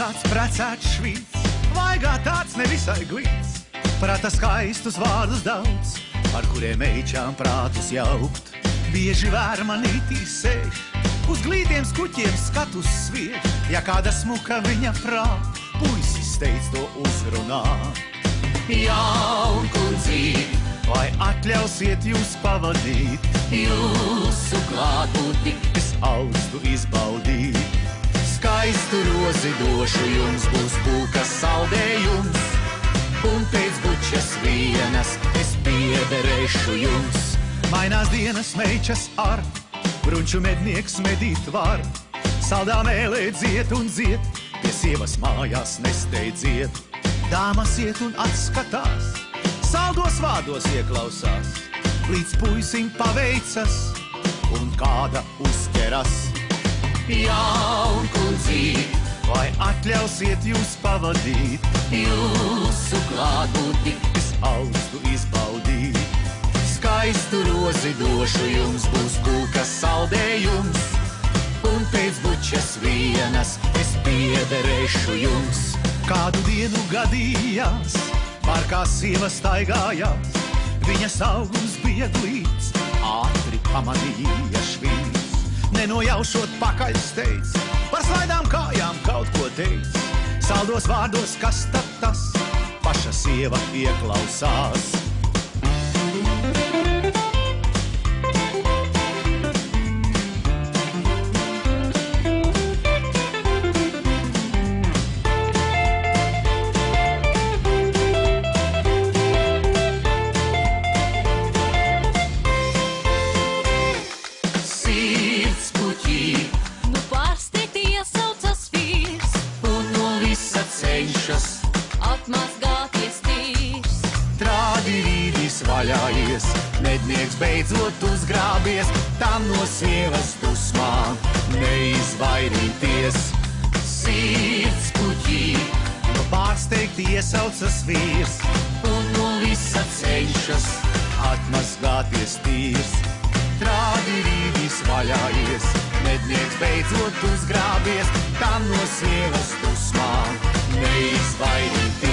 kāds precēts švīts, vaigā tāds nevisai glīts, prata skaistus vārdus daudz, ar kuriem meičām prātus jaukt. Bieži vērmanītīs sēž, uz glītiem skuķiem skatus sviež, ja kāda smuka viņa prāt, puisis teic to uzrunāt. Jaunkundzīti, vai atļausiet jūs pavadīt, jūsu klātbūtni es augstu izbaudīt. Skaistu rozi došu jums, būs pulkas saldējums, un pēc bučas vienas es piederēšu jums. Mainās dienas meičas ar, brunču mednieks medīt var, saldā mēlē dziet un dziet, pie sievas mājās nesteidziet. Dāmas iet un atskatās, saldos vārdos ieklausās, līdz puisim paveicas un kāda uzķeras. Jaunkundzīti, vai atļausiet jūs pavadīt, jūsu klātbūtni es augstu izbaudīt. Skaistu rozi došu jums, būs pulkas saldējums, un pēc bučas vienas es piederēšu jums. Kādu dienu gadījās, parkā sieva staigājās, viņas augums bija glīts, ātri pamanīja švīts. Nenojaušot pakaļ steidz, par slaidām kājām kaut ko teic, saldos vārdos kas tad tas, paša sieva ieklausās. Atmazgāties tīrs, Trādirīdis vaļājies, mednieks beidzot uzgrābies, tam no sievas dusmām neizvairīties. sirds puķī, No pārsteigti iesaucas vīrs, un no visa cenšas atmazgāties tīrs. Trādirīdis vaļājies, mednieks beidzot uzgrābies, tam no sievas dusmām neizvairīties.